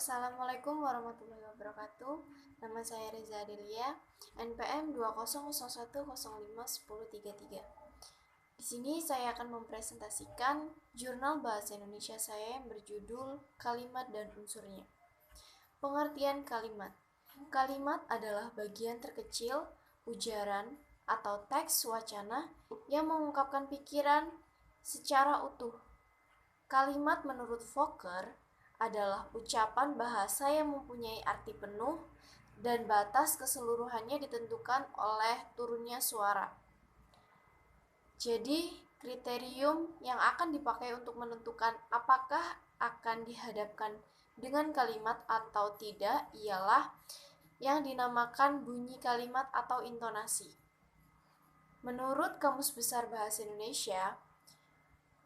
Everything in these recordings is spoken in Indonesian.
Assalamualaikum warahmatullahi wabarakatuh. Nama saya Reza Adelia, NPM 20010510103. Di sini saya akan mempresentasikan jurnal bahasa Indonesia saya yang berjudul Kalimat dan Unsurnya. Pengertian kalimat. Kalimat adalah bagian terkecil, ujaran, atau teks wacana yang mengungkapkan pikiran secara utuh. Kalimat menurut Fokker adalah ucapan bahasa yang mempunyai arti penuh dan batas keseluruhannya ditentukan oleh turunnya suara. Jadi, kriterium yang akan dipakai untuk menentukan apakah akan dihadapkan dengan kalimat atau tidak ialah yang dinamakan bunyi kalimat atau intonasi. Menurut Kamus Besar Bahasa Indonesia,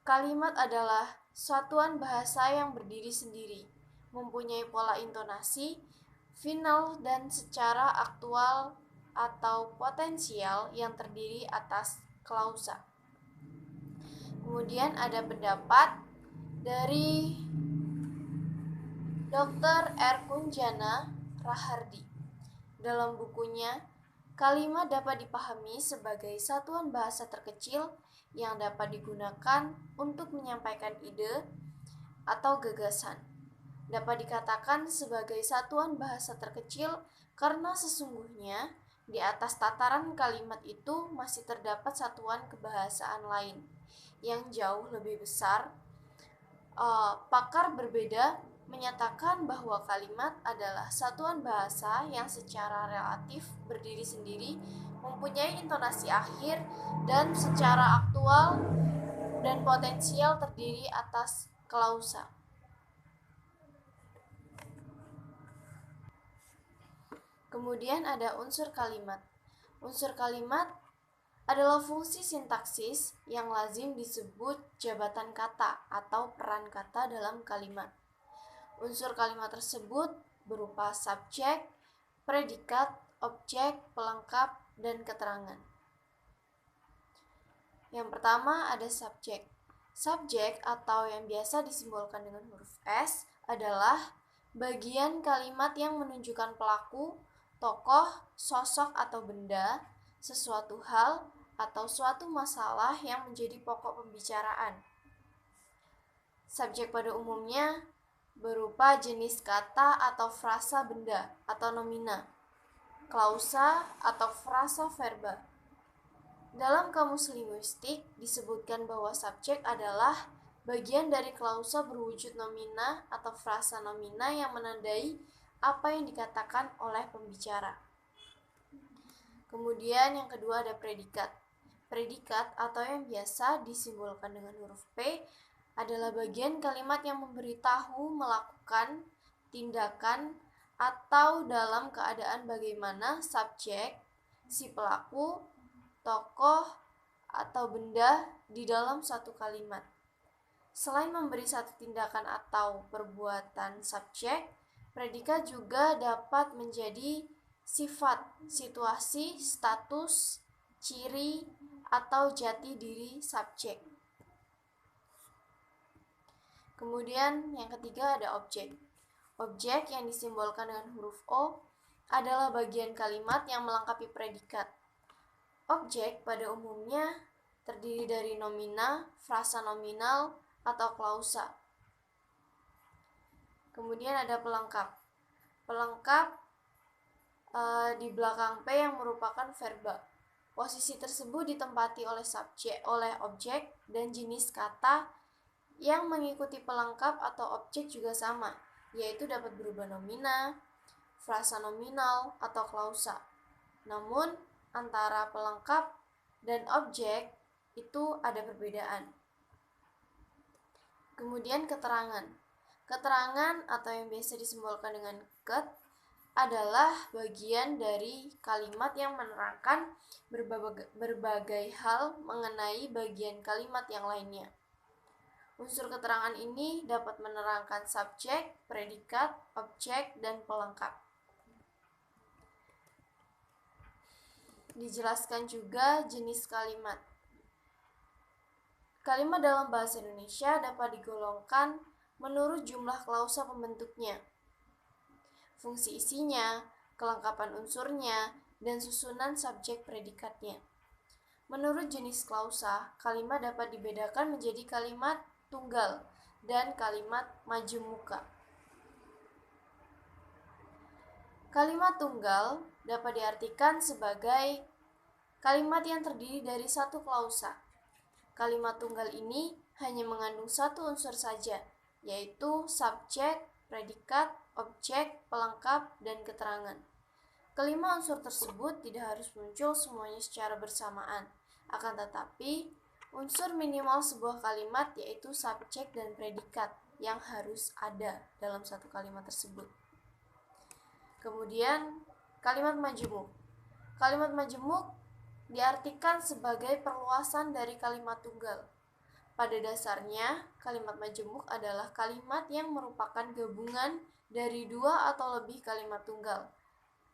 kalimat adalah satuan bahasa yang berdiri sendiri, mempunyai pola intonasi, final, dan secara aktual atau potensial yang terdiri atas klausa. Kemudian ada pendapat dari Dr. R. Kunjana Rahardi. Dalam bukunya, kalimat dapat dipahami sebagai satuan bahasa terkecil yang dapat digunakan untuk menyampaikan ide atau gagasan. Dapat dikatakan sebagai satuan bahasa terkecil karena sesungguhnya di atas tataran kalimat itu masih terdapat satuan kebahasaan lain yang jauh lebih besar. Pakar berbeda menyatakan bahwa kalimat adalah satuan bahasa yang secara relatif berdiri sendiri, mempunyai intonasi akhir, dan secara aktual dan potensial terdiri atas klausa. Kemudian ada unsur kalimat. Unsur kalimat adalah fungsi sintaksis yang lazim disebut jabatan kata atau peran kata dalam kalimat. Unsur kalimat tersebut berupa subjek, predikat, objek, pelengkap, dan keterangan. Yang pertama ada subjek. Subjek atau yang biasa disimbolkan dengan huruf S adalah bagian kalimat yang menunjukkan pelaku, tokoh, sosok atau benda, sesuatu hal, atau suatu masalah yang menjadi pokok pembicaraan. Subjek pada umumnya berupa jenis kata atau frasa benda atau nomina, klausa atau frasa verba. Dalam kamus linguistik disebutkan bahwa subjek adalah bagian dari klausa berwujud nomina atau frasa nomina yang menandai apa yang dikatakan oleh pembicara. Kemudian yang kedua ada predikat. Predikat atau yang biasa disimbolkan dengan huruf P adalah bagian kalimat yang memberitahu melakukan tindakan atau dalam keadaan bagaimana subjek, si pelaku, tokoh, atau benda di dalam satu kalimat. Selain memberi satu tindakan atau perbuatan subjek, predikat juga dapat menjadi sifat, situasi, status, ciri, atau jati diri subjek. Kemudian yang ketiga ada objek. Objek yang disimbolkan dengan huruf O adalah bagian kalimat yang melengkapi predikat. Objek pada umumnya terdiri dari nomina, frasa nominal, atau klausa. Kemudian ada pelengkap. Pelengkap di belakang P yang merupakan verba. Posisi tersebut ditempati oleh objek dan jenis kata yang mengikuti pelengkap atau objek juga sama, yaitu dapat berubah nomina, frasa nominal, atau klausa. Namun, antara pelengkap dan objek itu ada perbedaan. Kemudian keterangan. Keterangan atau yang biasa disimbolkan dengan ket adalah bagian dari kalimat yang menerangkan berbagai hal mengenai bagian kalimat yang lainnya. Unsur keterangan ini dapat menerangkan subjek, predikat, objek, dan pelengkap. Dijelaskan juga jenis kalimat. Kalimat dalam bahasa Indonesia dapat digolongkan menurut jumlah klausa pembentuknya. fungsi isinya, kelengkapan unsurnya, dan susunan subjek predikatnya. Menurut jenis klausa, kalimat dapat dibedakan menjadi kalimat tunggal dan kalimat majemuka. Kalimat tunggal dapat diartikan sebagai kalimat yang terdiri dari satu klausa. Kalimat tunggal ini hanya mengandung satu unsur saja, yaitu subjek, predikat, objek, pelengkap, dan keterangan. Kelima unsur tersebut tidak harus muncul semuanya secara bersamaan, akan tetapi unsur minimal sebuah kalimat yaitu subjek dan predikat yang harus ada dalam satu kalimat tersebut. Kemudian, kalimat majemuk. Kalimat majemuk diartikan sebagai perluasan dari kalimat tunggal. Pada dasarnya, kalimat majemuk adalah kalimat yang merupakan gabungan dari dua atau lebih kalimat tunggal.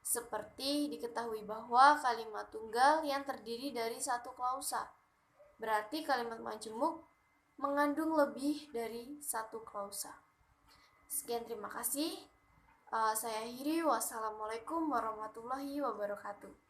Seperti diketahui bahwa kalimat tunggal yang terdiri dari satu klausa. Berarti kalimat majemuk mengandung lebih dari satu klausa. Sekian, terima kasih. Saya akhiri. Wassalamualaikum warahmatullahi wabarakatuh.